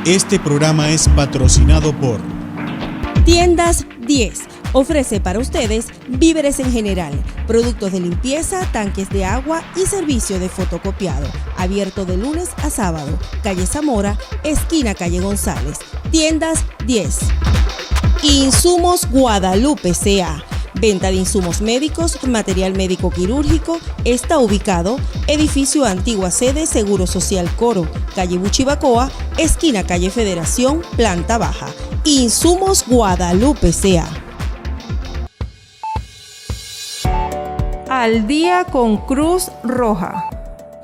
Este programa es patrocinado por Tiendas 10. Ofrece para ustedes víveres en general, productos de limpieza, tanques de agua y servicio de fotocopiado. Abierto de lunes a sábado. Calle Zamora, esquina Calle González. Tiendas 10. Insumos Guadalupe C.A. Venta de insumos médicos, material médico quirúrgico. Está ubicado edificio Antigua Sede Seguro Social Coro, calle Buchibacoa, esquina calle Federación, planta baja. Insumos Guadalupe C.A. Al día con Cruz Roja.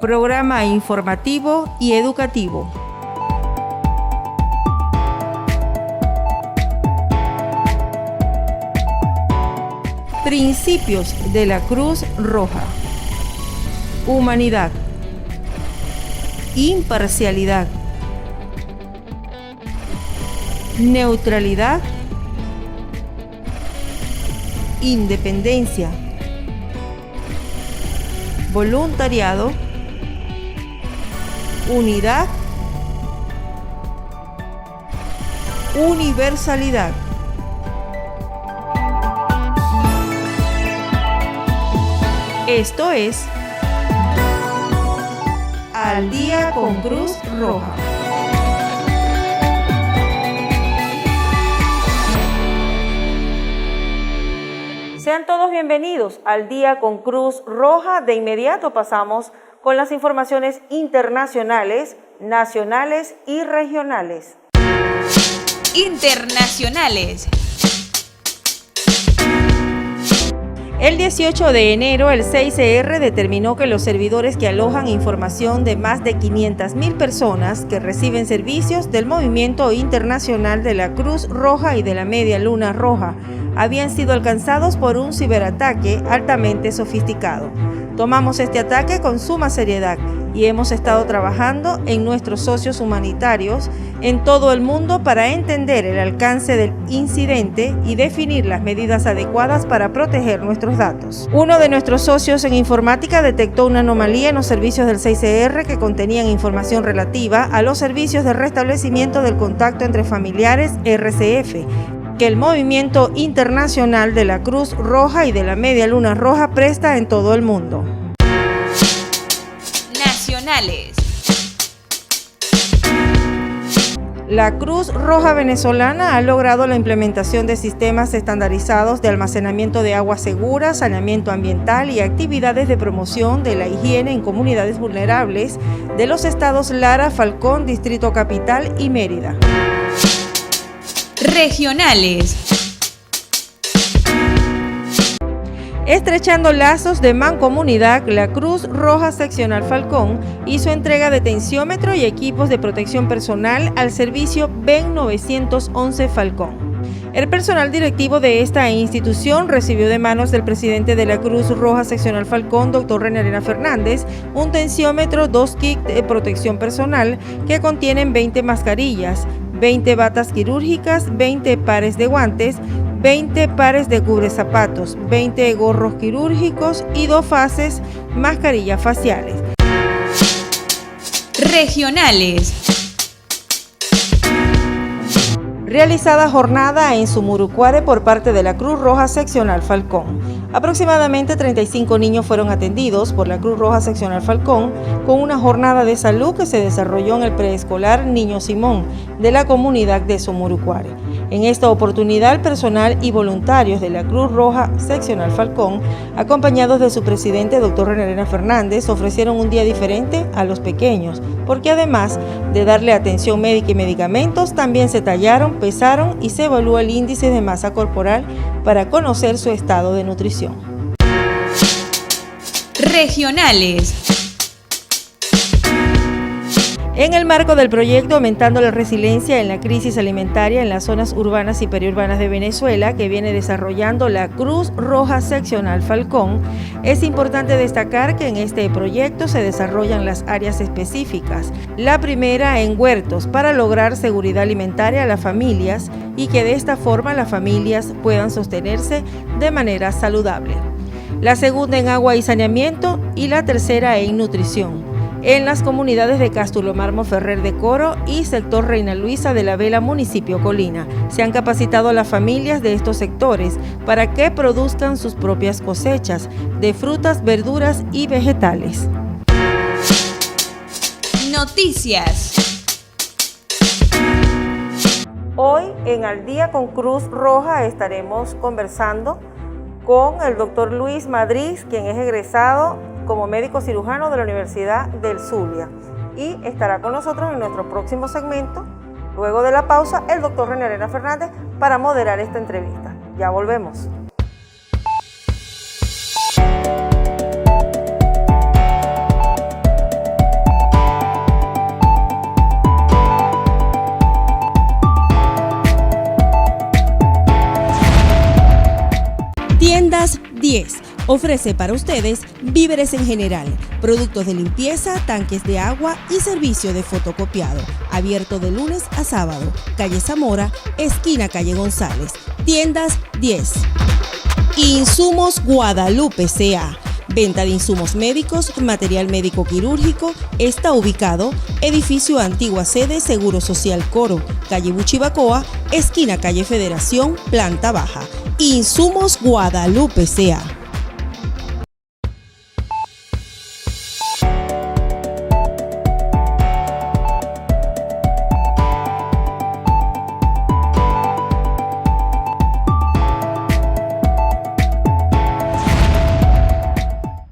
Programa informativo y educativo. Principios de la Cruz Roja. Humanidad. Imparcialidad. Neutralidad. Independencia. Voluntariado. Unidad. Universalidad. Esto es Al día con Cruz Roja. Sean todos bienvenidos al día con Cruz Roja. De inmediato pasamos con las informaciones internacionales, nacionales y regionales. Internacionales. El 18 de enero, el 6CR determinó que los servidores que alojan información de más de 500.000 personas que reciben servicios del Movimiento Internacional de la Cruz Roja y de la Media Luna Roja habían sido alcanzados por un ciberataque altamente sofisticado. Tomamos este ataque con suma seriedad y hemos estado trabajando en nuestros socios humanitarios en todo el mundo para entender el alcance del incidente y definir las medidas adecuadas para proteger nuestros datos. Uno de nuestros socios en informática detectó una anomalía en los servicios del 6CR que contenían información relativa a los servicios de restablecimiento del contacto entre familiares RCF, que el Movimiento Internacional de la Cruz Roja y de la Media Luna Roja presta en todo el mundo. Nacionales. La Cruz Roja venezolana ha logrado la implementación de sistemas estandarizados de almacenamiento de agua segura, saneamiento ambiental y actividades de promoción de la higiene en comunidades vulnerables de los estados Lara, Falcón, Distrito Capital y Mérida. Regionales. Estrechando lazos de mancomunidad, la Cruz Roja Seccional Falcón hizo entrega de tensiómetro y equipos de protección personal al servicio BEN 911 Falcón. El personal directivo de esta institución recibió de manos del presidente de la Cruz Roja Seccional Falcón, Dr. René Arena Fernández, un tensiómetro, 2 kits de protección personal que contienen 20 mascarillas, 20 batas quirúrgicas, 20 pares de guantes, 20 pares de cubrezapatos, 20 gorros quirúrgicos y 2 fases mascarillas faciales. Regionales. Realizada jornada en Sumurucuare por parte de la Cruz Roja Seccional Falcón. Aproximadamente 35 niños fueron atendidos por la Cruz Roja Seccional Falcón con una jornada de salud que se desarrolló en el preescolar Niño Simón de la comunidad de Sumurucuare. En esta oportunidad, el personal y voluntarios de la Cruz Roja Seccional Falcón, acompañados de su presidente, Dr. René Arena Fernández, ofrecieron un día diferente a los pequeños, porque además de darle atención médica y medicamentos, también se tallaron, pesaron y se evaluó el índice de masa corporal para conocer su estado de nutrición. Regionales. En el marco del proyecto Aumentando la Resiliencia en la Crisis Alimentaria en las Zonas Urbanas y Periurbanas de Venezuela, que viene desarrollando la Cruz Roja Seccional Falcón, es importante destacar que en este proyecto se desarrollan las áreas específicas. La primera en huertos, para lograr seguridad alimentaria a las familias y que de esta forma las familias puedan sostenerse de manera saludable. La segunda en agua y saneamiento y la tercera en nutrición. en las comunidades de Castulomar Ferrer de Coro y sector Reina Luisa de la Vela, municipio Colina. Se han capacitado a las familias de estos sectores para que produzcan sus propias cosechas de frutas, verduras y vegetales. Noticias. Hoy en Al Día con Cruz Roja estaremos conversando con el doctor Luis Madrid, quien es egresado como médico cirujano de la Universidad del Zulia, y estará con nosotros en nuestro próximo segmento. Luego de la pausa, el doctor René Arena Fernández para moderar esta entrevista. Ya volvemos. Tiendas 10 ofrece para ustedes víveres en general, productos de limpieza, tanques de agua y servicio de fotocopiado. Abierto de lunes a sábado. Calle Zamora, esquina Calle González. Tiendas 10. Insumos Guadalupe C.A. Venta de insumos médicos, material médico quirúrgico. Está ubicado edificio Antigua Sede Seguro Social Coro, calle Buchibacoa, esquina calle Federación, planta baja. Insumos Guadalupe C.A.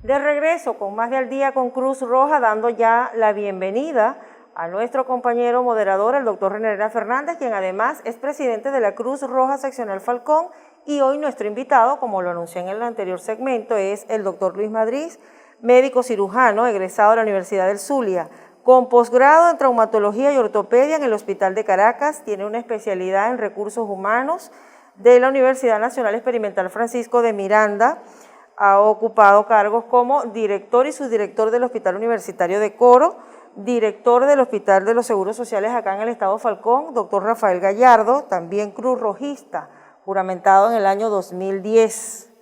De regreso con más de Al Día con Cruz Roja, dando ya la bienvenida a nuestro compañero moderador, el doctor René Arena Fernández, quien además es presidente de la Cruz Roja Seccional Falcón, y hoy nuestro invitado, como lo anuncié en el anterior segmento, es el doctor Luis Madrid, médico cirujano, egresado de la Universidad del Zulia, con posgrado en traumatología y ortopedia en el Hospital de Caracas. Tiene una especialidad en recursos humanos de la Universidad Nacional Experimental Francisco de Miranda. Ha ocupado cargos como director y subdirector del Hospital Universitario de Coro, director del Hospital de los Seguros Sociales acá en el Estado Falcón, doctor Rafael Gallardo, también cruz rojista, juramentado en el año 2010.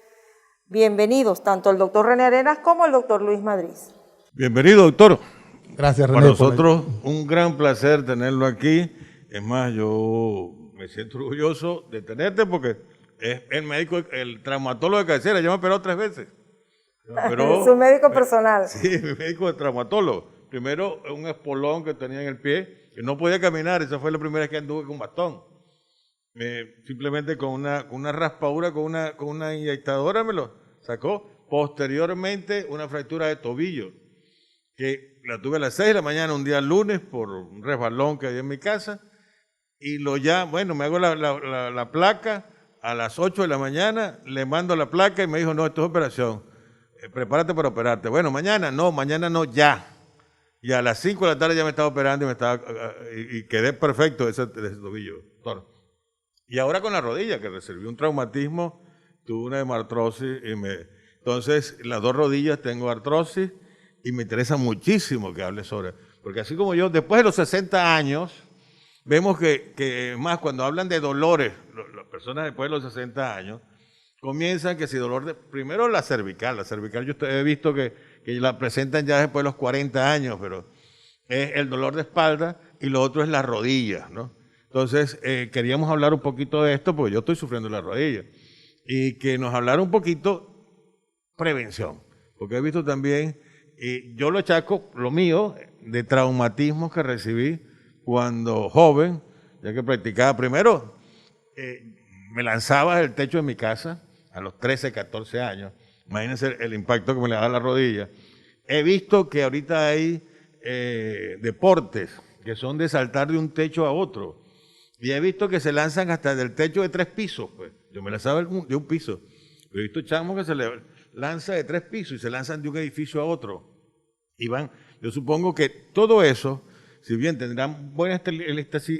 Bienvenidos tanto el doctor René Arenas como el doctor Luis Madrid. Bienvenido, doctor. Gracias, René. Para nosotros un gran placer tenerlo aquí. Es más, yo me siento orgulloso de tenerte porque es el médico, el traumatólogo de cabecera. Ya me operó 3 veces. Su médico personal. Sí, mi médico de traumatólogo. Primero, un espolón que tenía en el pie, que no podía caminar. Esa fue la primera vez que anduve con bastón. Simplemente con una raspadura, con una inyectadora me lo sacó. Posteriormente, una fractura de tobillo, que la tuve a las 6 de la mañana, un día lunes, por un resbalón que había en mi casa. Y me hago la placa. A las 8 de la mañana le mando la placa y me dijo, no, esto es operación, prepárate para operarte. Bueno, mañana no, ya. Y a las 5 de la tarde ya me estaba operando y quedé perfecto de ese tobillo. Y ahora con la rodilla, que recibí un traumatismo, tuve una hemartrosis, entonces las 2 rodillas tengo artrosis y me interesa muchísimo que hable sobre, porque así como yo, después de los 60 años, vemos que más cuando hablan de dolores, las personas después de los 60 años, comienzan que si primero la cervical yo he visto que la presentan ya después de los 40 años, pero es el dolor de espalda y lo otro es la rodilla, ¿no? Entonces, queríamos hablar un poquito de esto porque yo estoy sufriendo la rodilla y que nos hablara un poquito prevención, porque he visto también, yo lo achaco, lo mío, de traumatismos que recibí cuando joven, ya que practicaba primero, me lanzaba del techo de mi casa a los 13, 14 años. Imagínense el impacto que me le da la rodilla. He visto que ahorita hay deportes que son de saltar de un techo a otro. Y he visto que se lanzan hasta del techo de 3 pisos. Pues. Yo me lanzaba de un piso. He visto chamos que se le lanza de 3 pisos y se lanzan de un edificio a otro. Y yo supongo que todo eso, si bien tendrán buena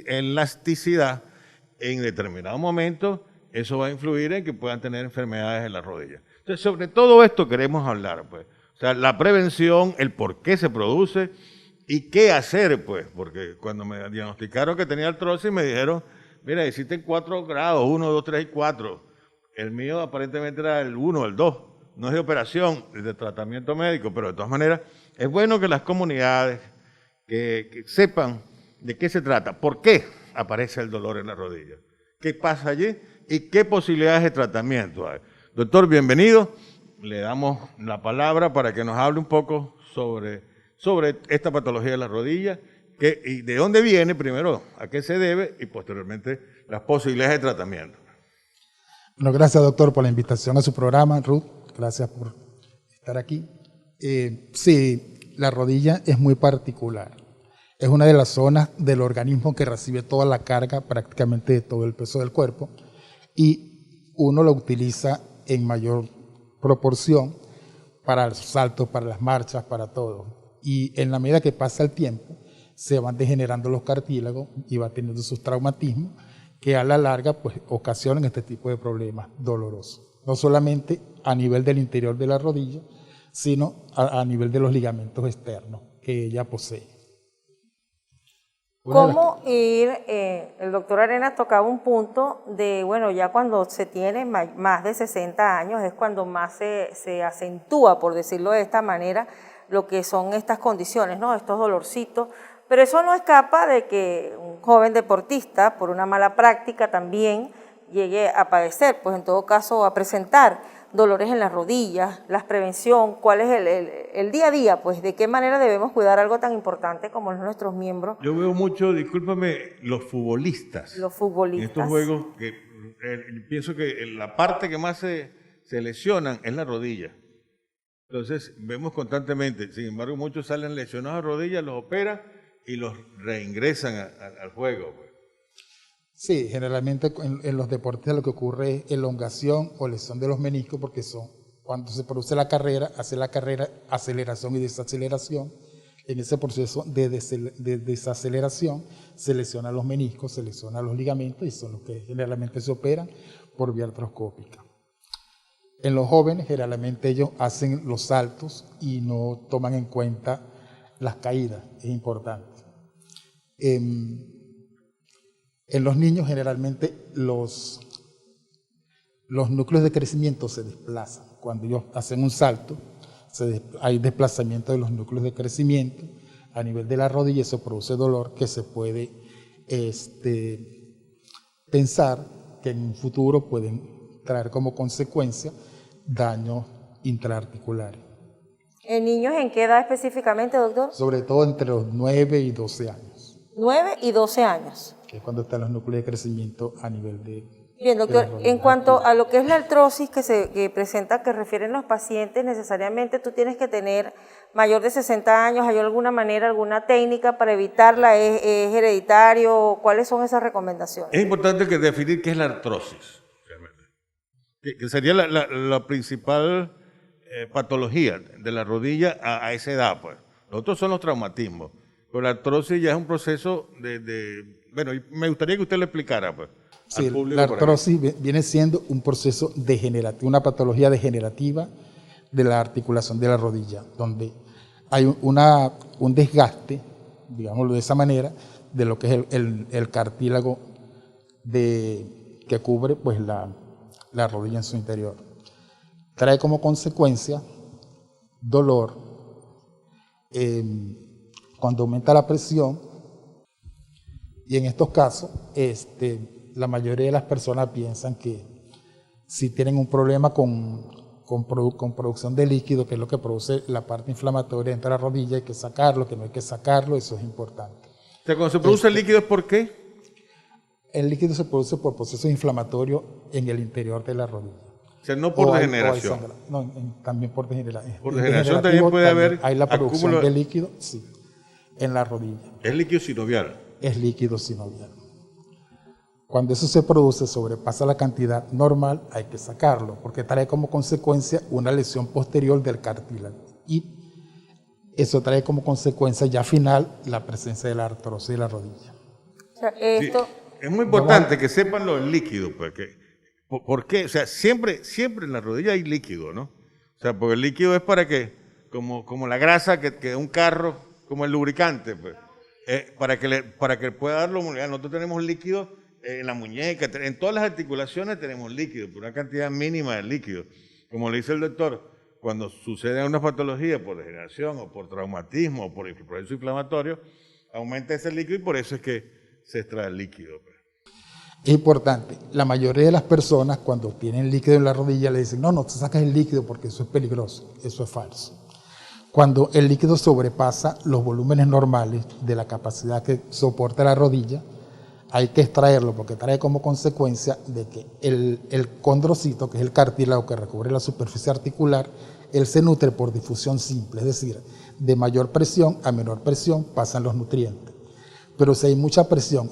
elasticidad, en determinado momento eso va a influir en que puedan tener enfermedades en la rodilla. Entonces, sobre todo esto queremos hablar, pues. O sea, la prevención, el por qué se produce y qué hacer, pues. Porque cuando me diagnosticaron que tenía artrosis, me dijeron, mira, existen 4 grados, 1, 2, 3 y 4. El mío aparentemente era el 1, el 2. No es de operación, es de tratamiento médico, pero de todas maneras es bueno que las comunidades que sepan de qué se trata, por qué aparece el dolor en la rodilla, qué pasa allí y qué posibilidades de tratamiento hay. Doctor, bienvenido. Le damos la palabra para que nos hable un poco sobre esta patología de la rodilla y de dónde viene primero, a qué se debe y posteriormente las posibilidades de tratamiento. Bueno, gracias doctor por la invitación a su programa, Ruth, gracias por estar aquí. Sí, la rodilla es muy particular, es una de las zonas del organismo que recibe toda la carga, prácticamente de todo el peso del cuerpo, y uno lo utiliza en mayor proporción para los saltos, para las marchas, para todo. Y en la medida que pasa el tiempo, se van degenerando los cartílagos y va teniendo sus traumatismos que a la larga pues, ocasionan este tipo de problemas dolorosos. No solamente a nivel del interior de la rodilla, sino a nivel de los ligamentos externos que ella posee. ¿Cómo ir? El doctor Arenas tocaba un punto de, bueno, ya cuando se tiene más de 60 años es cuando más se acentúa, por decirlo de esta manera, lo que son estas condiciones, ¿no? Estos dolorcitos. Pero eso no escapa de que un joven deportista, por una mala práctica también, llegue a padecer, pues en todo caso a presentar dolores en las rodillas, la prevención, cuál es el día a día, pues de qué manera debemos cuidar algo tan importante como nuestros miembros. Yo veo mucho, discúlpame, los futbolistas. Los futbolistas. En estos juegos, que pienso que la parte que más se lesionan es la rodilla. Entonces, vemos constantemente, sin embargo, muchos salen lesionados a rodillas, los operan y los reingresan al juego. Pues. Sí, generalmente en los deportes lo que ocurre es elongación o lesión de los meniscos, porque cuando se produce la carrera, hace la carrera aceleración y desaceleración. En ese proceso de desaceleración se lesionan los meniscos, se lesionan los ligamentos y son los que generalmente se operan por vía artroscópica. En los jóvenes generalmente ellos hacen los saltos y no toman en cuenta las caídas, es importante. En los niños generalmente los núcleos de crecimiento se desplazan. Cuando ellos hacen un salto, hay desplazamiento de los núcleos de crecimiento a nivel de la rodilla y eso produce dolor que se puede pensar que en un futuro pueden traer como consecuencia daños intraarticulares. ¿En niños en qué edad específicamente, doctor? Sobre todo entre los 9 y 12 años. 9 y 12 años. Que es cuando están los núcleos de crecimiento a nivel de... Bien, doctor, en cuanto a lo que es la artrosis que presenta, que refieren los pacientes, necesariamente tú tienes que tener mayor de 60 años, ¿hay alguna manera, alguna técnica para evitarla? ¿Es hereditario? ¿Cuáles son esas recomendaciones? Es importante que definir qué es la artrosis, realmente. Que sería la principal patología de la rodilla a esa edad, pues. Los otros son los traumatismos, pero la artrosis ya es un proceso bueno, me gustaría que usted lo explicara, pues. Sí, la artrosis viene siendo un proceso degenerativo, una patología degenerativa de la articulación de la rodilla, donde hay un desgaste, digámoslo de esa manera, de lo que es el cartílago que cubre pues, la rodilla en su interior. Trae como consecuencia dolor, cuando aumenta la presión, y en estos casos, la mayoría de las personas piensan que si tienen un problema con producción de líquido, que es lo que produce la parte inflamatoria dentro de la rodilla, hay que sacarlo, que no hay que sacarlo, eso es importante. O sea, cuando se produce el líquido, ¿es por qué? El líquido se produce por procesos inflamatorios en el interior de la rodilla. O sea, no por degeneración. También por degeneración. Por degeneración también puede haber hay la producción de líquido, sí, en la rodilla. Es líquido sinovial. Es líquido sinovial. Cuando eso se produce, sobrepasa la cantidad normal, hay que sacarlo, porque trae como consecuencia una lesión posterior del cartílago. Y eso trae como consecuencia ya final la presencia de la artrosis de la rodilla. O sea, esto... Sí, es muy importante que sepan lo del líquido, porque ¿por qué? O sea, siempre en la rodilla hay líquido, ¿no? O sea, porque el líquido es para que, como la grasa que un carro, como el lubricante, pues, para que pueda dar la humedad. Nosotros tenemos líquido en la muñeca, en todas las articulaciones tenemos líquido, por una cantidad mínima de líquido. Como le dice el doctor, cuando sucede una patología por degeneración o por traumatismo o por proceso inflamatorio, aumenta ese líquido y por eso es que se extrae el líquido. Es importante, la mayoría de las personas cuando tienen líquido en la rodilla le dicen, no te sacas el líquido porque eso es peligroso. Eso es falso. Cuando el líquido sobrepasa los volúmenes normales de la capacidad que soporta la rodilla, hay que extraerlo porque trae como consecuencia de que el condrocito, que es el cartílago que recubre la superficie articular, él se nutre por difusión simple, es decir, de mayor presión a menor presión pasan los nutrientes. Pero si hay mucha presión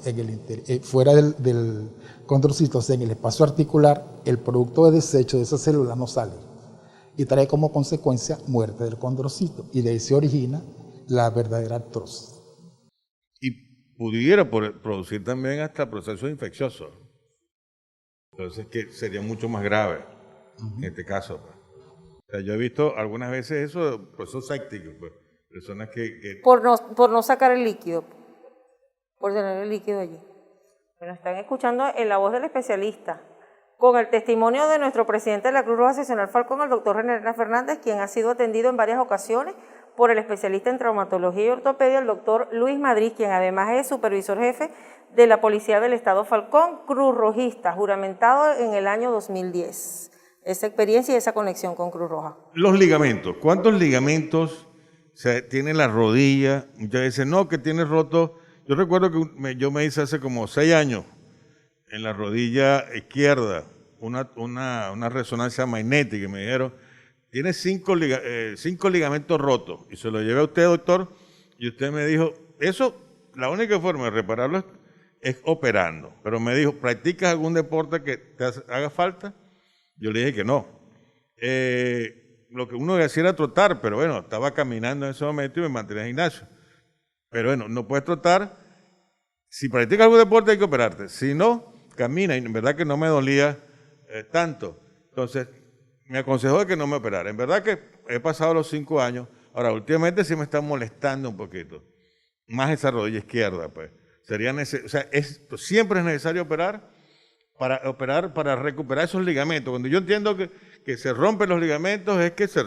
fuera del condrocito, o sea, en el espacio articular, el producto de desecho de esa célula no sale y trae como consecuencia muerte del condrocito y de ahí se origina la verdadera artrosis. Y pudiera producir también hasta procesos infecciosos. Entonces, que sería mucho más grave en este caso. O sea, yo he visto algunas veces eso, procesos sépticos, personas que... Por no sacar el líquido, por tener el líquido allí. Bueno, están escuchando en la voz del especialista, con el testimonio de nuestro presidente de la Cruz Roja Seccional Falcón, el doctor René Fernández, quien ha sido atendido en varias ocasiones por el especialista en traumatología y ortopedia, el doctor Luis Madrid, quien además es supervisor jefe de la Policía del Estado Falcón, Cruz Rojista, juramentado en el año 2010. Esa experiencia y esa conexión con Cruz Roja. Los ligamentos. ¿Cuántos ligamentos tiene la rodilla? Muchas veces no, que tiene roto. Yo recuerdo que yo me hice hace como 6 años en la rodilla izquierda una resonancia magnética y me dijeron, tiene 5 ligamentos rotos. Y se lo llevé a usted, doctor, y usted me dijo, eso, la única forma de repararlo es operando. Pero me dijo, ¿practicas algún deporte que te haga falta? Yo le dije que no. Lo que uno hacía era trotar, pero bueno, estaba caminando en ese momento y me mantenía en el gimnasio. Pero bueno, no puedes trotar. Si practicas algún deporte hay que operarte. Si no, camina. Y en verdad que no me dolía tanto. Entonces, me aconsejó que no me operara. En verdad que he pasado los 5 años. Ahora, últimamente sí me está molestando un poquito. Más esa rodilla izquierda, pues. Siempre es necesario operar para recuperar esos ligamentos. Cuando yo entiendo que se rompen los ligamentos es que se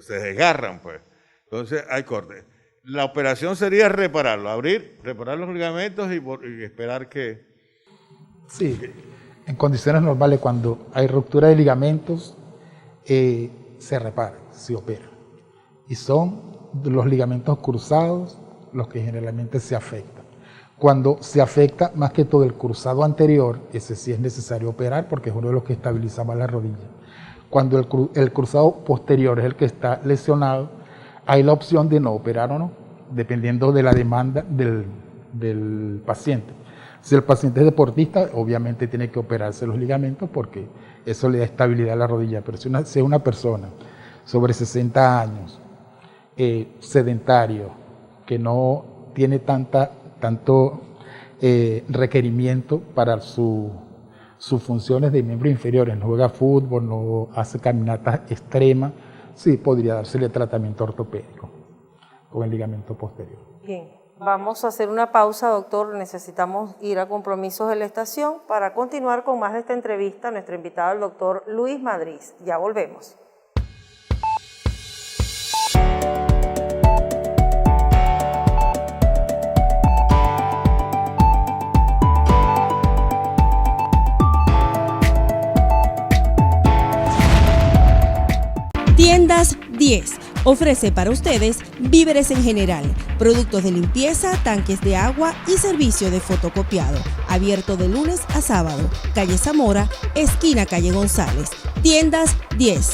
desgarran, pues. Entonces, hay cortes. La operación sería reparar los ligamentos y esperar que... Sí, en condiciones normales cuando hay ruptura de ligamentos se repara, se opera. Y son los ligamentos cruzados los que generalmente se afectan. Cuando se afecta más que todo el cruzado anterior, ese sí es necesario operar porque es uno de los que estabiliza más la rodilla. Cuando el cruzado posterior es el que está lesionado, hay la opción de no operar o no, dependiendo de la demanda del paciente. Si el paciente es deportista, obviamente tiene que operarse los ligamentos porque eso le da estabilidad a la rodilla. Pero si es una persona sobre 60 años, sedentario, que no tiene tanto requerimiento para sus funciones de miembros inferiores, no juega fútbol, no hace caminatas extremas, sí podría dársele tratamiento ortopédico con el ligamento posterior. Bien, vamos a hacer una pausa, doctor. Necesitamos ir a compromisos de la estación para continuar con más de esta entrevista. Nuestro invitado, el doctor Luis Madrid. Ya volvemos. Tiendas 10 ofrece para ustedes víveres en general, productos de limpieza, tanques de agua y servicio de fotocopiado. Abierto de lunes a sábado. Calle Zamora, esquina Calle González. Tiendas 10.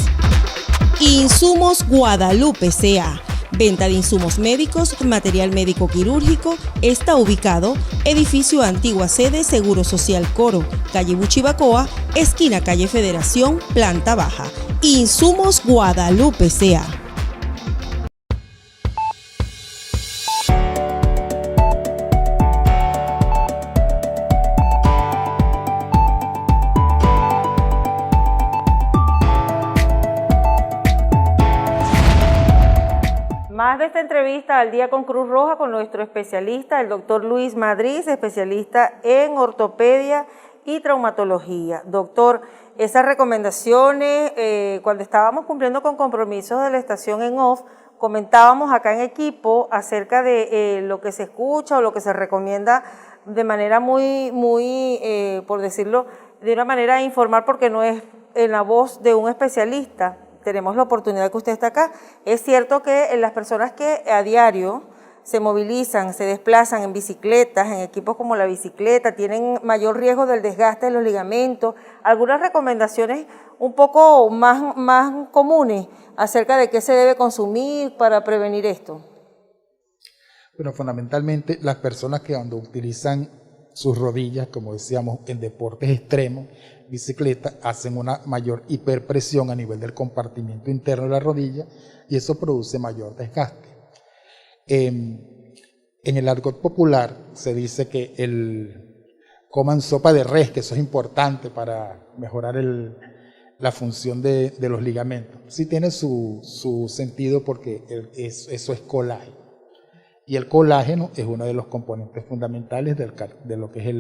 Insumos Guadalupe C.A. Venta de insumos médicos, material médico quirúrgico. Está ubicado edificio Antigua Sede Seguro Social Coro, calle Buchibacoa, esquina calle Federación, planta baja. Insumos Guadalupe C.A. Más de esta entrevista al día con Cruz Roja con nuestro especialista, el doctor Luis Madrid, especialista en ortopedia y traumatología. Doctor, esas recomendaciones, cuando estábamos cumpliendo con compromisos de la estación en off, comentábamos acá en equipo acerca de lo que se escucha o lo que se recomienda de manera muy, por decirlo, de una manera de informar, porque no es en la voz de un especialista. Tenemos la oportunidad que usted está acá. Es cierto que las personas que a diario se movilizan, se desplazan en bicicletas, en equipos como la bicicleta, tienen mayor riesgo del desgaste de los ligamentos. Algunas recomendaciones un poco más comunes acerca de qué se debe consumir para prevenir esto. Bueno, fundamentalmente las personas que cuando utilizan sus rodillas, como decíamos, en deportes extremos, bicicleta, hacen una mayor hiperpresión a nivel del compartimiento interno de la rodilla y eso produce mayor desgaste. En el argot popular se dice que coman sopa de res, que eso es importante para mejorar la función de los ligamentos. Sí tiene su sentido porque eso es colágeno. Y el colágeno es uno de los componentes fundamentales de lo que es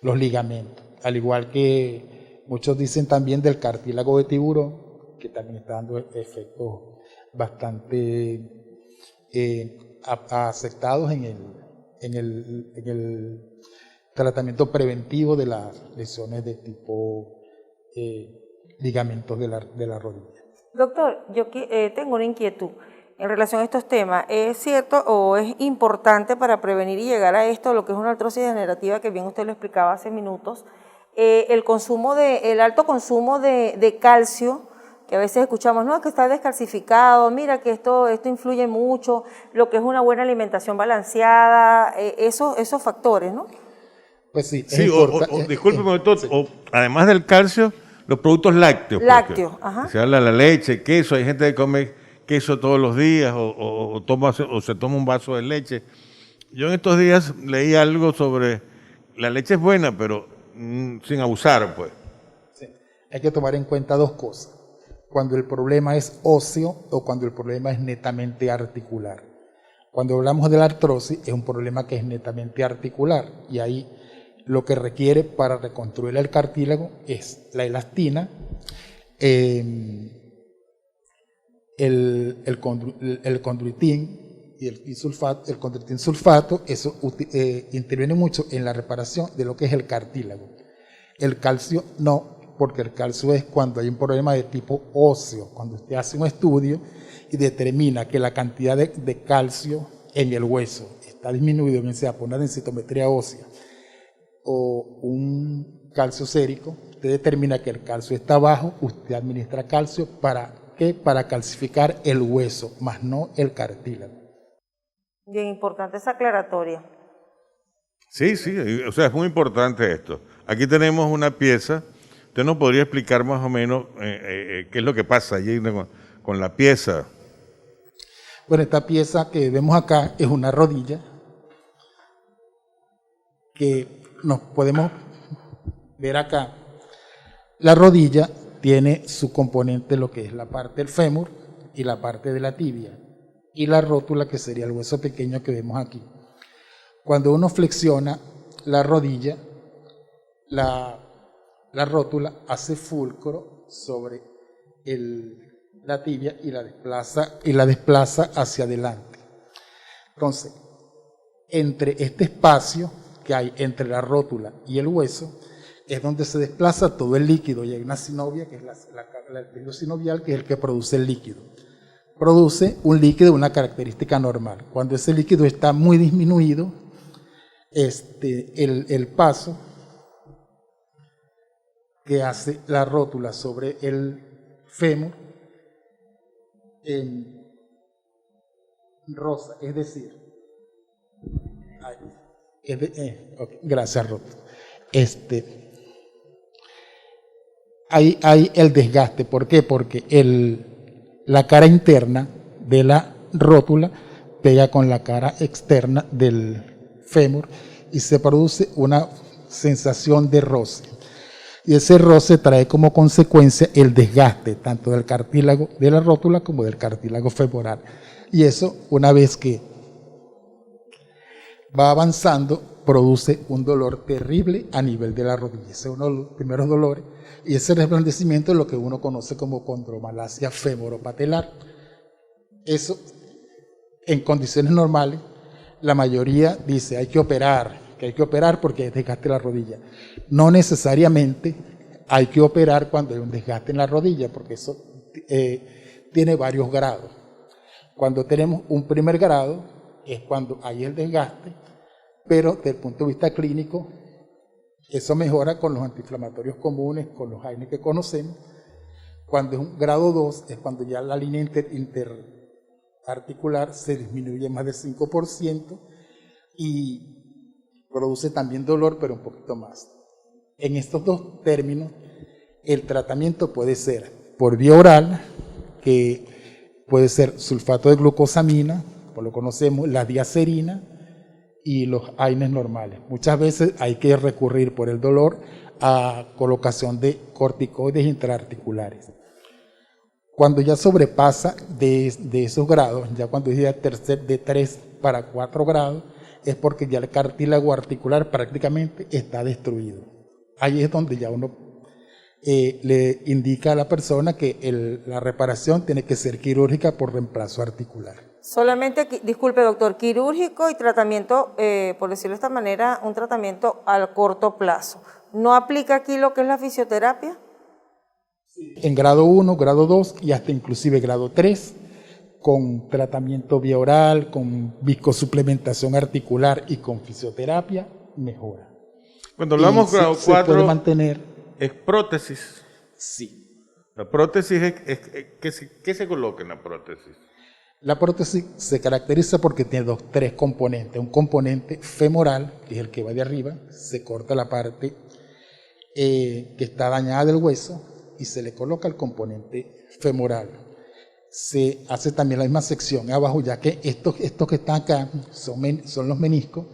los ligamentos. Al igual que muchos dicen también del cartílago de tiburón, que también está dando efectos bastante aceptados en el tratamiento preventivo de las lesiones de tipo ligamentos de la rodilla. Doctor, yo tengo una inquietud en relación a estos temas. ¿Es cierto o es importante para prevenir y llegar a esto, lo que es una artrosis degenerativa, que bien usted lo explicaba hace minutos, el alto consumo de calcio, que a veces escuchamos, no, que está descalcificado, mira que esto influye mucho, lo que es una buena alimentación balanceada, esos factores, ¿no? Pues sí, discúlpeme, doctor, sí. Además del calcio, los productos lácteos. Lácteos, ajá. Se habla de la leche, queso, hay gente que come queso todos los días o se toma un vaso de leche. Yo en estos días leí algo sobre, la leche es buena, pero sin abusar, pues. Sí. Hay que tomar en cuenta dos cosas. Cuando el problema es óseo o cuando el problema es netamente articular. Cuando hablamos de la artrosis es un problema que es netamente articular y ahí lo que requiere para reconstruir el cartílago es la elastina, el condroitín y el condroitín sulfato. Eso interviene mucho en la reparación de lo que es el cartílago. El calcio no, porque el calcio es cuando hay un problema de tipo óseo, cuando usted hace un estudio y determina que la cantidad de calcio en el hueso está disminuido, bien sea por una densitometría ósea o un calcio sérico, usted determina que el calcio está bajo, usted administra calcio para calcificar el hueso, más no el cartílago. Bien importante esa aclaratoria. Sí, o sea, es muy importante esto. Aquí tenemos una pieza. ¿Usted nos podría explicar más o menos qué es lo que pasa allí con la pieza? Bueno, esta pieza que vemos acá es una rodilla que nos podemos ver acá. La rodilla tiene su componente, lo que es la parte del fémur y la parte de la tibia, y la rótula, que sería el hueso pequeño que vemos aquí. Cuando uno flexiona la rodilla, la rótula hace fulcro sobre la tibia y la desplaza hacia adelante. Entonces, entre este espacio que hay entre la rótula y el hueso es donde se desplaza todo el líquido, y hay una sinovia, que es el tejido sinovial, que es el que produce el líquido. Produce un líquido de una característica normal. Cuando ese líquido está muy disminuido, el paso que hace la rótula sobre el fémur en rosa, es decir, okay, gracias, Rot. Hay el desgaste. ¿Por qué? Porque la cara interna de la rótula pega con la cara externa del fémur y se produce una sensación de roce. Y ese roce trae como consecuencia el desgaste tanto del cartílago de la rótula como del cartílago femoral. Y eso, una vez que va avanzando, produce un dolor terrible a nivel de la rodilla. Ese es uno de los primeros dolores. Y ese resplandecimiento es lo que uno conoce como condromalacia femoropatelar. Eso, en condiciones normales, la mayoría dice que hay que operar porque hay desgaste en la rodilla. No necesariamente hay que operar cuando hay un desgaste en la rodilla, porque eso tiene varios grados. Cuando tenemos un primer grado es cuando hay el desgaste, pero desde el punto de vista clínico, eso mejora con los antiinflamatorios comunes, con los AINES que conocemos. Cuando es un grado 2 es cuando ya la línea interarticular se disminuye más de 5% y produce también dolor, pero un poquito más. En estos dos términos, el tratamiento puede ser por vía oral, que puede ser sulfato de glucosamina, por lo conocemos, la diacerina y los AINES normales. Muchas veces hay que recurrir por el dolor a colocación de corticoides intraarticulares. Cuando ya sobrepasa de esos grados, ya cuando es de 3 para 4 grados, es porque ya el cartílago articular prácticamente está destruido. Ahí es donde ya uno le indica a la persona que la reparación tiene que ser quirúrgica por reemplazo articular. Solamente, disculpe doctor, quirúrgico y tratamiento, por decirlo de esta manera, un tratamiento al corto plazo. ¿No aplica aquí lo que es la fisioterapia? En grado 1, grado 2 y hasta inclusive grado 3, con tratamiento vía oral, con viscosuplementación articular y con fisioterapia, mejora. Cuando hablamos de grado 4, puede mantener. ¿Es prótesis? Sí. La prótesis ¿qué se coloca en la prótesis? La prótesis se caracteriza porque tiene tres componentes. Un componente femoral, que es el que va de arriba, se corta la parte que está dañada del hueso y se le coloca el componente femoral. Se hace también la misma sección abajo, ya que estos que están acá son los meniscos.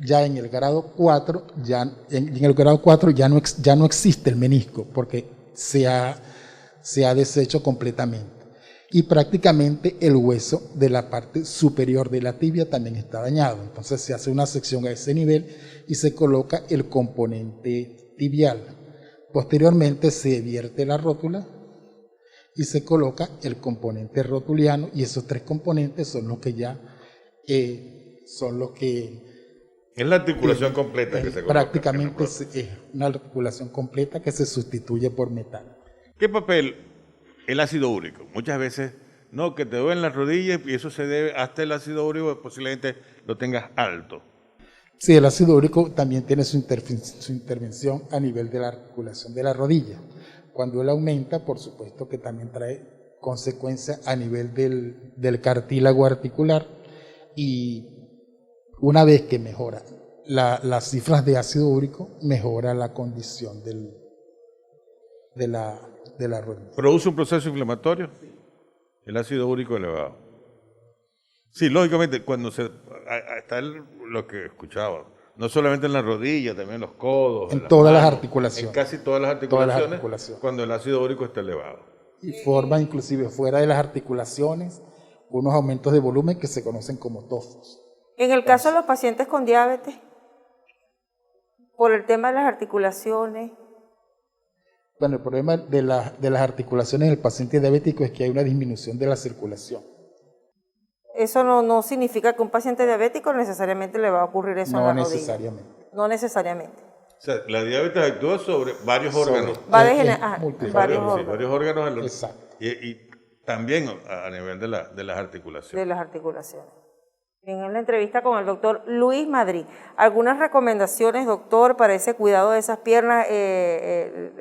Ya en el grado 4, ya no existe el menisco porque se ha deshecho completamente. Y prácticamente el hueso de la parte superior de la tibia también está dañado. Entonces se hace una sección a ese nivel y se coloca el componente tibial. Posteriormente se vierte la rótula y se coloca el componente rotuliano, y esos tres componentes son los que ya son los que... Es la articulación completa que se coloca. Prácticamente es una articulación completa que se sustituye por metal. ¿Qué papel el ácido úrico? Muchas veces, no, que te duelen las rodillas y eso se debe hasta el ácido úrico, posiblemente lo tengas alto. Sí, el ácido úrico también tiene su intervención a nivel de la articulación de la rodilla. Cuando él aumenta, por supuesto que también trae consecuencias a nivel del cartílago articular, y una vez que mejora las cifras de ácido úrico, mejora la condición de la rodilla. ¿Produce un proceso inflamatorio? El ácido úrico elevado. Sí, lógicamente, cuando está lo que escuchaba, no solamente en la rodilla, también en los codos, en todas manos, las articulaciones. En casi todas las articulaciones, cuando el ácido úrico está elevado. Y forma inclusive fuera de las articulaciones unos aumentos de volumen que se conocen como tofos. En el caso de los pacientes con diabetes, por el tema de las articulaciones. Bueno, el problema de las articulaciones del paciente diabético es que hay una disminución de la circulación. Eso no significa que un paciente diabético necesariamente le va a ocurrir eso en la rodilla. No necesariamente. No necesariamente. O sea, la diabetes actúa sobre varios órganos. Varios órganos. Exacto. Y también a nivel de las articulaciones. De las articulaciones. En la entrevista con el doctor Luis Madrid, ¿algunas recomendaciones, doctor, para ese cuidado de esas piernas,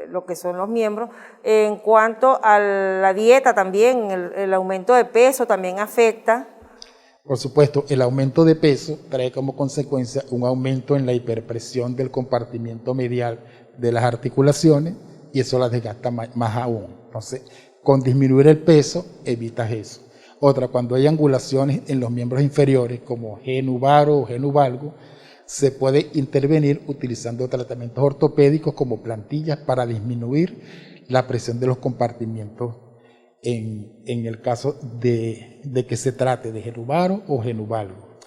lo que son los miembros, en cuanto a la dieta también, el aumento de peso también afecta? Por supuesto, el aumento de peso trae como consecuencia un aumento en la hiperpresión del compartimiento medial de las articulaciones, y eso las desgasta más aún. Entonces, con disminuir el peso, evitas eso. Otra, cuando hay angulaciones en los miembros inferiores, como genubaro o genuvalgo, se puede intervenir utilizando tratamientos ortopédicos como plantillas para disminuir la presión de los compartimientos en el caso de que se trate de genubaro o genuvalgo.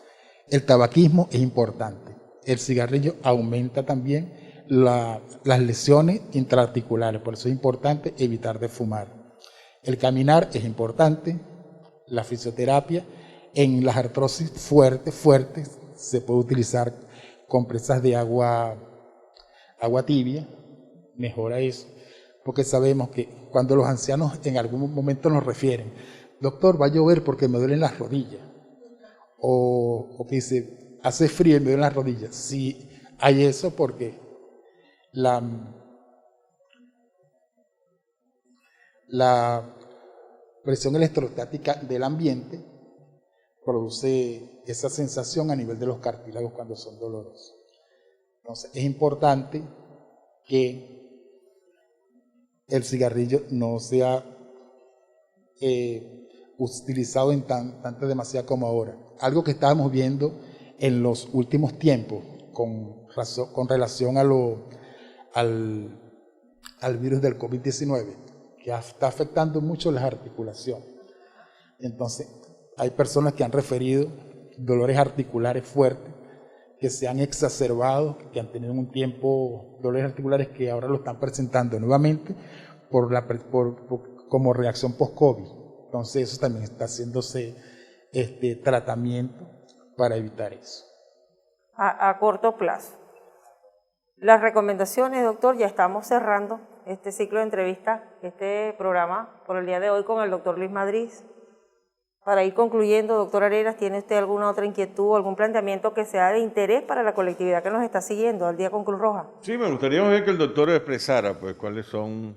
El tabaquismo es importante. El cigarrillo aumenta también las lesiones intraarticulares, por eso es importante evitar de fumar. El caminar es importante, la fisioterapia. En las artrosis fuertes, se puede utilizar compresas de agua tibia, mejora eso, porque sabemos que cuando los ancianos en algún momento nos refieren, doctor, va a llover porque me duelen las rodillas, o que dice, hace frío y me duelen las rodillas. Sí, hay eso porque la presión electrostática del ambiente produce esa sensación a nivel de los cartílagos cuando son dolorosos. Entonces es importante que el cigarrillo no sea utilizado en tanta demasiada como ahora. Algo que estábamos viendo en los últimos tiempos con relación al virus del COVID-19, que está afectando mucho las articulaciones. Entonces, hay personas que han referido dolores articulares fuertes, que se han exacerbado, que han tenido un tiempo dolores articulares que ahora lo están presentando nuevamente como reacción post-COVID. Entonces, eso también está haciéndose tratamiento para evitar eso. A corto plazo. Las recomendaciones, doctor, ya estamos cerrando este ciclo de entrevistas, este programa por el día de hoy con el doctor Luis Madrid. Para ir concluyendo, doctor Arenas, ¿tiene usted alguna otra inquietud, algún planteamiento que sea de interés para la colectividad que nos está siguiendo al día con Cruz Roja? Sí, me gustaría ver que el doctor expresara pues cuáles son,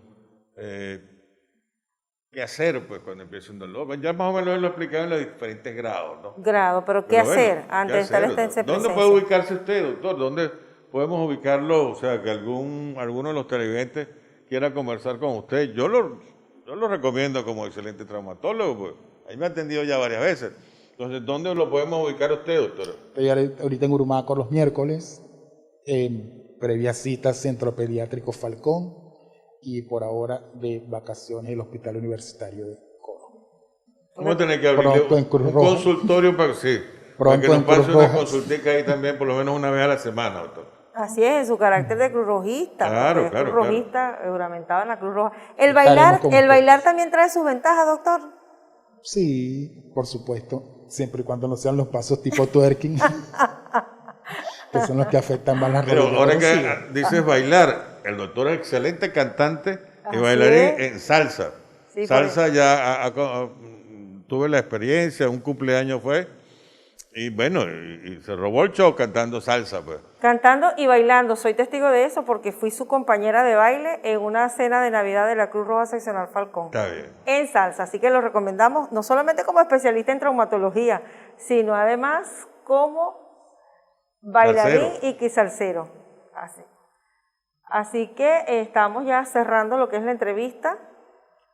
qué hacer pues cuando empiece un dolor. Ya más o menos lo he explicado en los diferentes grados, ¿no? Grado, pero ¿qué hacer antes de estar en presencia? ¿Dónde puede ubicarse usted, doctor? ¿Dónde podemos ubicarlo? O sea, que alguno de los televidentes quiera conversar con usted. Yo lo recomiendo como excelente traumatólogo, pues. Ahí me ha atendido ya varias veces. Entonces, ¿dónde lo podemos ubicar usted, doctor? Estoy ahorita en Urumaco los miércoles, previa cita Centro Pediátrico Falcón, y por ahora de vacaciones el Hospital Universitario de Coro. Vamos a tener que abrir un consultorio para que nos pase una consultica ahí también, por lo menos una vez a la semana, doctor. Así es, en su carácter de Cruz Rojista. Claro, Cruz Rojista, juramentado en la Cruz Roja. ¿El bailar también trae sus ventajas, doctor? Sí, por supuesto, siempre y cuando no sean los pasos tipo twerking, que son los que afectan más las rodillas. Pero ahora que dices bailar, el doctor es excelente cantante y bailarín en salsa. Sí, salsa ya tuve la experiencia, un cumpleaños fue, y bueno, y se robó el show cantando salsa, pues. Cantando y bailando, soy testigo de eso porque fui su compañera de baile en una cena de Navidad de la Cruz Roja Seccional Falcón. Está bien. En salsa, así que lo recomendamos no solamente como especialista en traumatología, sino además como bailarín y salsero. Así que estamos ya cerrando lo que es la entrevista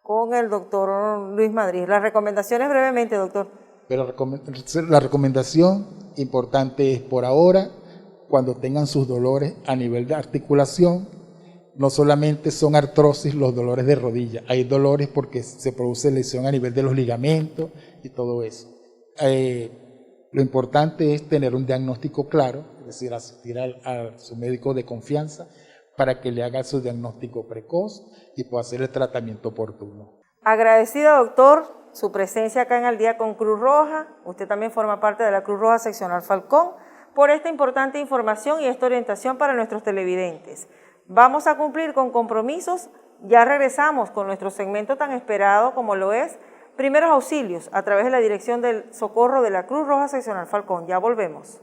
con el doctor Luis Madrid. Las recomendaciones brevemente, doctor. Pero la recomendación importante es por ahora, cuando tengan sus dolores a nivel de articulación, no solamente son artrosis los dolores de rodilla, hay dolores porque se produce lesión a nivel de los ligamentos y todo eso. Lo importante es tener un diagnóstico claro, es decir, asistir a su médico de confianza para que le haga su diagnóstico precoz y pueda hacer el tratamiento oportuno. Agradecida, doctor, su presencia acá en Al Día con Cruz Roja. Usted también forma parte de la Cruz Roja Seccional Falcón, por esta importante información y esta orientación para nuestros televidentes. Vamos a cumplir con compromisos. Ya regresamos con nuestro segmento tan esperado como lo es Primeros Auxilios a través de la Dirección del Socorro de la Cruz Roja Seccional Falcón. Ya volvemos.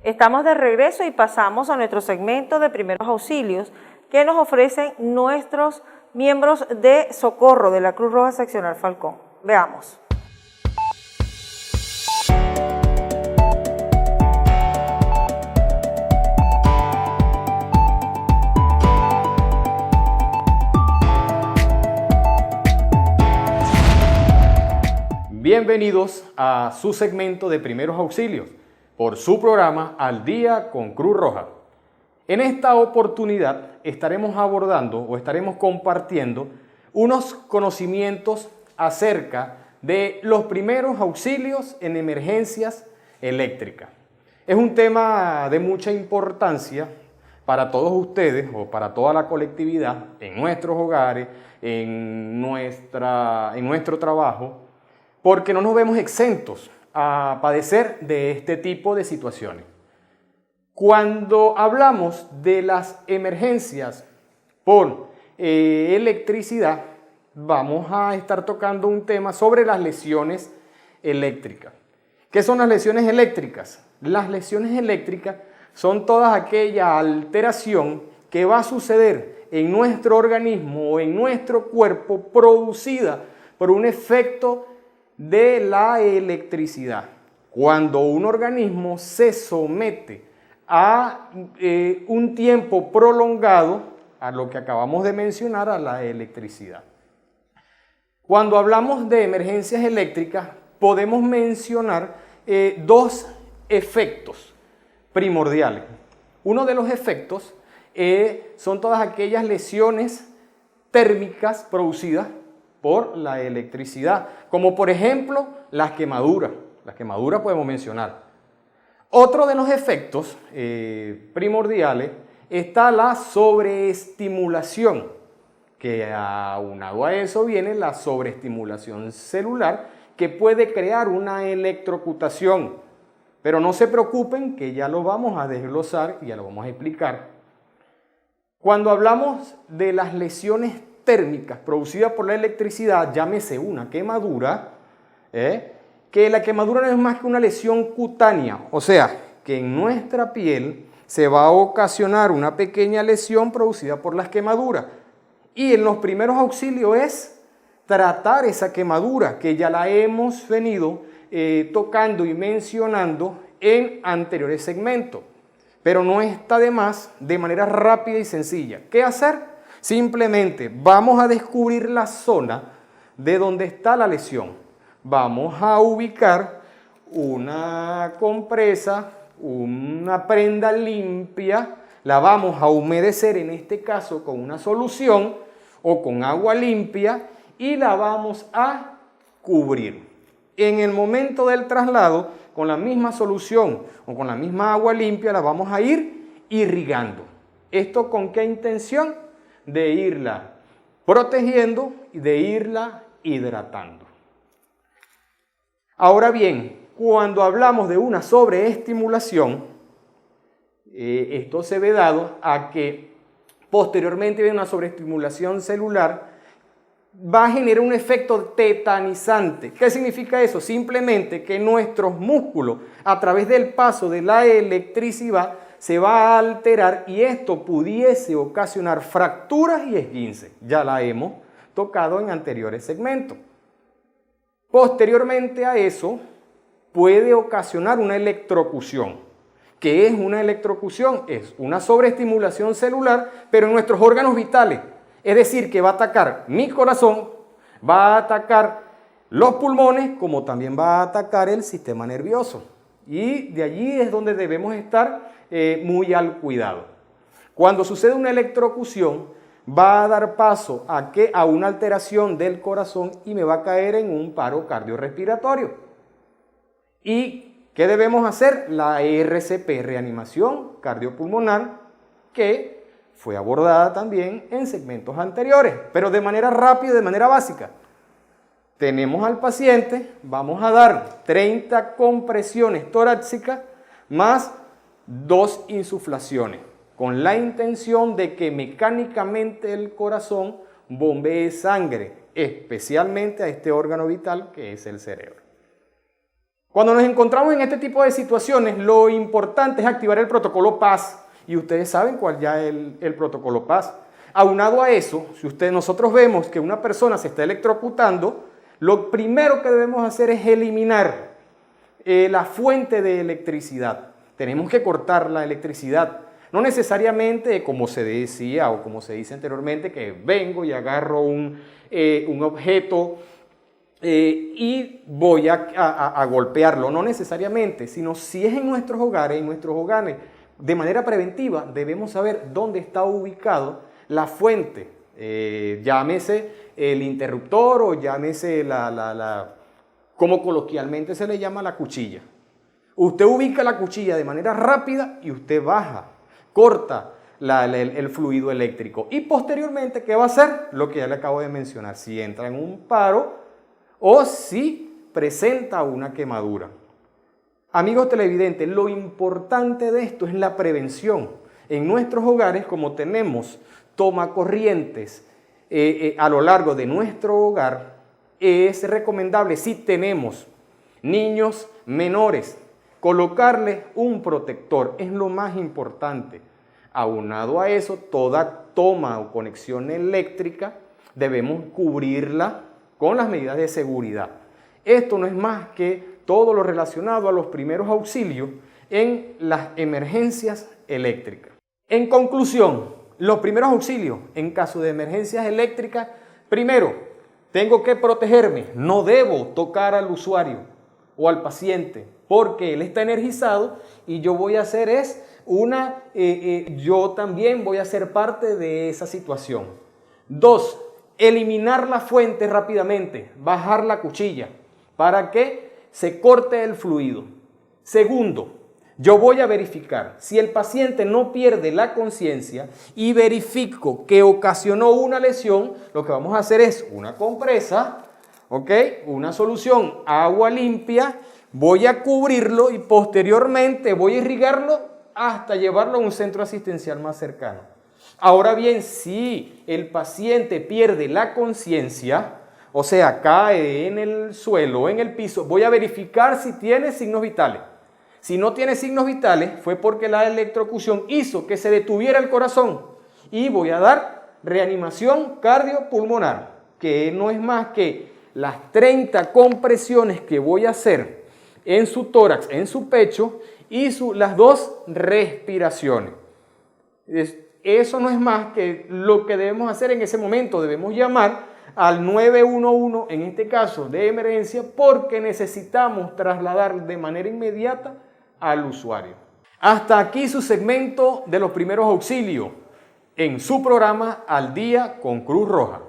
Estamos de regreso y pasamos a nuestro segmento de primeros auxilios que nos ofrecen nuestros miembros de socorro de la Cruz Roja Seccional Falcón. Veamos. Bienvenidos a su segmento de primeros auxilios por su programa Al Día con Cruz Roja. En esta oportunidad estaremos abordando o estaremos compartiendo unos conocimientos acerca de los primeros auxilios en emergencias eléctricas. Es un tema de mucha importancia para todos ustedes o para toda la colectividad en nuestros hogares, en nuestro trabajo, porque no nos vemos exentos a padecer de este tipo de situaciones. Cuando hablamos de las emergencias por electricidad, vamos a estar tocando un tema sobre las lesiones eléctricas. ¿Qué son las lesiones eléctricas? Las lesiones eléctricas son toda aquella alteración que va a suceder en nuestro organismo o en nuestro cuerpo producida por un efecto de la electricidad. Cuando un organismo se somete a un tiempo prolongado a lo que acabamos de mencionar, a la electricidad. Cuando hablamos de emergencias eléctricas, podemos mencionar dos efectos primordiales. Uno de los efectos son todas aquellas lesiones térmicas producidas por la electricidad, como por ejemplo las quemaduras. Las quemaduras podemos mencionar. Otro de los efectos primordiales está la sobreestimulación, que aunado a eso viene la sobreestimulación celular, que puede crear una electrocutación. Pero no se preocupen, que ya lo vamos a desglosar y ya lo vamos a explicar. Cuando hablamos de las lesiones térmicas producidas por la electricidad, llámese una quemadura, que la quemadura no es más que una lesión cutánea, o sea, que en nuestra piel se va a ocasionar una pequeña lesión producida por las quemaduras. Y en los primeros auxilios es tratar esa quemadura, que ya la hemos venido tocando y mencionando en anteriores segmentos. Pero no está de más, de manera rápida y sencilla. ¿Qué hacer? Simplemente vamos a descubrir la zona de donde está la lesión. Vamos a ubicar una compresa, una prenda limpia, la vamos a humedecer, en este caso con una solución o con agua limpia, y la vamos a cubrir. En el momento del traslado, con la misma solución o con la misma agua limpia, la vamos a ir irrigando. ¿Esto con qué intención? De irla protegiendo y de irla hidratando. Ahora bien, cuando hablamos de una sobreestimulación, esto se ve dado a que posteriormente de una sobreestimulación celular va a generar un efecto tetanizante. ¿Qué significa eso? Simplemente que nuestros músculos, a través del paso de la electricidad, se va a alterar y esto pudiese ocasionar fracturas y esguinces. Ya la hemos tocado en anteriores segmentos. Posteriormente a eso, puede ocasionar una electrocución. ¿Qué es una electrocución? Es una sobreestimulación celular, pero en nuestros órganos vitales. Es decir, que va a atacar mi corazón, va a atacar los pulmones, como también va a atacar el sistema nervioso. Y de allí es donde debemos estar muy al cuidado. Cuando sucede una electrocución, va a dar paso a una alteración del corazón y me va a caer en un paro cardiorrespiratorio. ¿Y qué debemos hacer? La RCP, reanimación cardiopulmonar, que fue abordada también en segmentos anteriores, pero de manera rápida, de manera básica. Tenemos al paciente, vamos a dar 30 compresiones torácicas más 2 insuflaciones, con la intención de que mecánicamente el corazón bombee sangre, especialmente a este órgano vital que es el cerebro. Cuando nos encontramos en este tipo de situaciones, lo importante es activar el protocolo PAS, y ustedes saben cuál ya es el protocolo PAS. Aunado a eso, si nosotros vemos que una persona se está electrocutando, lo primero que debemos hacer es eliminar la fuente de electricidad. Tenemos que cortar la electricidad. No necesariamente, como se decía o como se dice anteriormente, que vengo y agarro un objeto y voy a golpearlo, no necesariamente, sino si es en nuestros hogares, de manera preventiva debemos saber dónde está ubicado la fuente, llámese el interruptor o llámese como coloquialmente se le llama, la cuchilla. Usted ubica la cuchilla de manera rápida y usted baja, corta el fluido eléctrico. Y posteriormente, ¿qué va a hacer? Lo que ya le acabo de mencionar, si entra en un paro o si presenta una quemadura. Amigos televidentes, lo importante de esto es la prevención. En nuestros hogares, como tenemos tomacorrientes a lo largo de nuestro hogar, es recomendable, si tenemos niños menores, colocarles un protector. Es lo más importante. Aunado a eso, toda toma o conexión eléctrica debemos cubrirla con las medidas de seguridad. Esto no es más que todo lo relacionado a los primeros auxilios en las emergencias eléctricas. En conclusión, los primeros auxilios en caso de emergencias eléctricas, primero, tengo que protegerme, no debo tocar al usuario o al paciente porque él está energizado y yo voy a hacer yo también voy a ser parte de esa situación. 2, eliminar la fuente rápidamente, bajar la cuchilla para que se corte el fluido. Segundo, yo voy a verificar si el paciente no pierde la conciencia y verifico que ocasionó una lesión. Lo que vamos a hacer es una compresa, ¿ok? Una solución, agua limpia, voy a cubrirlo y posteriormente voy a irrigarlo hasta llevarlo a un centro asistencial más cercano. Ahora bien, si el paciente pierde la conciencia, o sea, cae en el suelo, en el piso, voy a verificar si tiene signos vitales. Si no tiene signos vitales, fue porque la electrocución hizo que se detuviera el corazón y voy a dar reanimación cardiopulmonar, que no es más que las 30 compresiones que voy a hacer en su tórax, en su pecho y las 2 respiraciones. Eso no es más que lo que debemos hacer en ese momento. Debemos llamar al 911, en este caso de emergencia, porque necesitamos trasladar de manera inmediata al usuario. Hasta aquí su segmento de los primeros auxilios en su programa Al Día con Cruz Roja.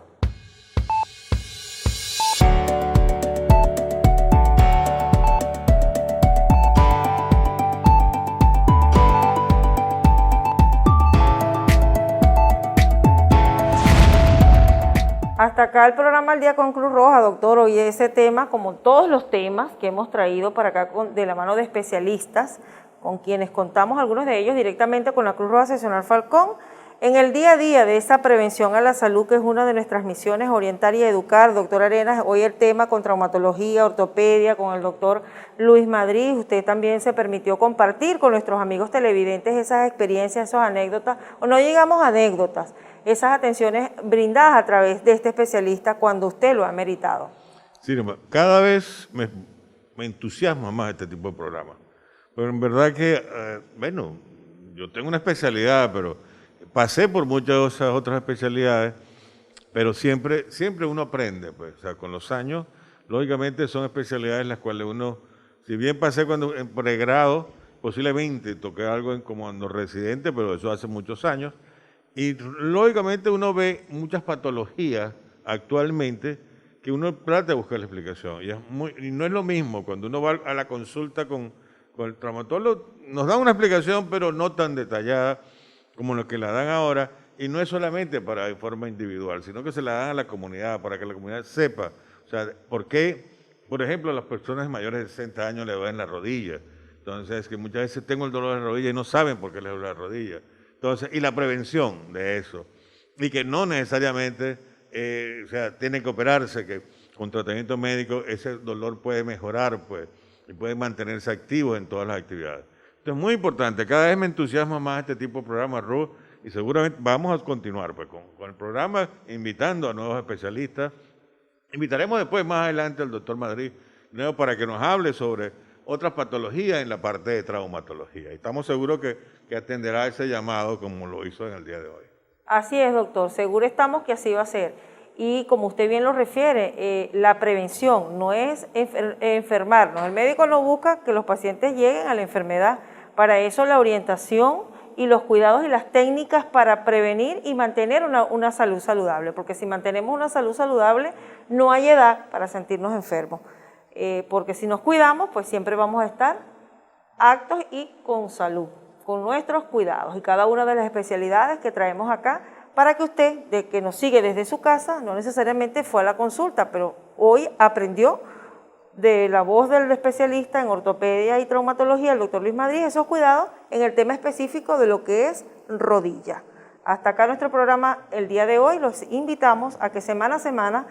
Hasta acá el programa Al Día con Cruz Roja, doctor. Hoy ese tema, como todos los temas que hemos traído para acá de la mano de especialistas, con quienes contamos algunos de ellos directamente con la Cruz Roja Seccional Falcón, en el día a día de esa prevención a la salud, que es una de nuestras misiones, orientar y educar. Doctor Arenas, hoy el tema con traumatología, ortopedia, con el doctor Luis Madrid. Usted también se permitió compartir con nuestros amigos televidentes esas experiencias, esas anécdotas, o no llegamos a anécdotas, esas atenciones brindadas a través de este especialista cuando usted lo ha meritado. Sí, cada vez me entusiasma más este tipo de programas. Pero en verdad que, bueno, yo tengo una especialidad, pero pasé por muchas otras especialidades, pero siempre uno aprende, pues. O sea, con los años, lógicamente son especialidades en las cuales uno, si bien pasé cuando en pregrado, posiblemente toqué algo como residente, pero eso hace muchos años. Y lógicamente uno ve muchas patologías actualmente que uno trata de buscar la explicación. Y no es lo mismo cuando uno va a la consulta con el traumatólogo, nos dan una explicación, pero no tan detallada como lo que la dan ahora. Y no es solamente para de forma individual, sino que se la dan a la comunidad, para que la comunidad sepa. O sea, ¿por qué, por ejemplo, a las personas mayores de 60 años le duelen la rodilla? Entonces, que muchas veces tengo el dolor de la rodilla y no saben por qué les duele la rodilla. Entonces, y la prevención de eso, y que no necesariamente, tiene que operarse, que con tratamiento médico ese dolor puede mejorar, pues, y puede mantenerse activo en todas las actividades. Entonces, muy importante, cada vez me entusiasma más este tipo de programas, Ruth, y seguramente vamos a continuar pues, con el programa, invitando a nuevos especialistas. Invitaremos después, más adelante, al doctor Madrid, nuevo, para que nos hable sobre otras patologías en la parte de traumatología. Y estamos seguros que atenderá ese llamado como lo hizo en el día de hoy. Así es, doctor. Seguro estamos que así va a ser. Y como usted bien lo refiere, la prevención no es enfermarnos. El médico no busca que los pacientes lleguen a la enfermedad. Para eso la orientación y los cuidados y las técnicas para prevenir y mantener una salud saludable. Porque si mantenemos una salud saludable, no hay edad para sentirnos enfermos. Porque si nos cuidamos, pues siempre vamos a estar aptos y con salud, con nuestros cuidados y cada una de las especialidades que traemos acá, para que usted, de que nos sigue desde su casa, no necesariamente fue a la consulta, pero hoy aprendió de la voz del especialista en ortopedia y traumatología, el doctor Luis Madrid, esos cuidados en el tema específico de lo que es rodilla. Hasta acá nuestro programa el día de hoy. Los invitamos a que semana a semana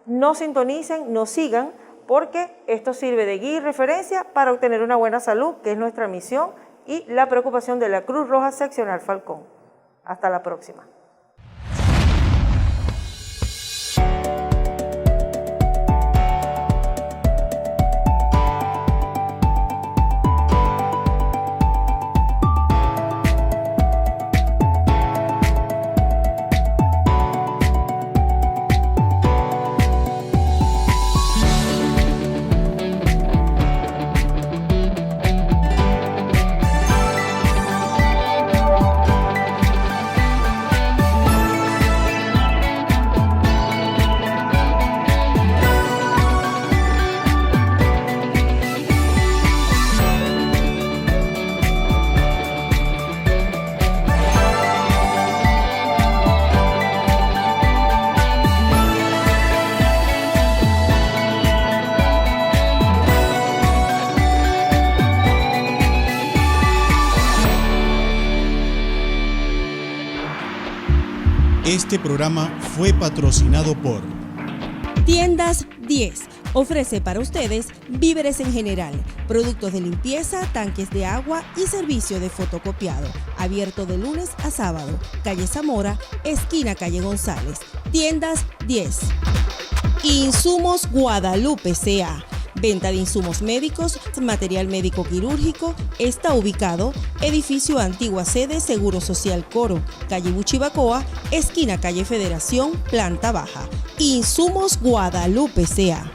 nos sintonicen, nos sigan, porque esto sirve de guía y referencia para obtener una buena salud, que es nuestra misión y la preocupación de la Cruz Roja Seccional Falcón. Hasta la próxima. Este programa fue patrocinado por Tiendas 10. Ofrece para ustedes víveres en general, productos de limpieza, tanques de agua y servicio de fotocopiado. Abierto de lunes a sábado. Calle Zamora, esquina Calle González. Tiendas 10. Insumos Guadalupe C.A. Venta de insumos médicos, material médico quirúrgico. Está ubicado edificio Antigua Sede Seguro Social Coro, calle Buchibacoa, esquina calle Federación, planta baja. Insumos Guadalupe C.A.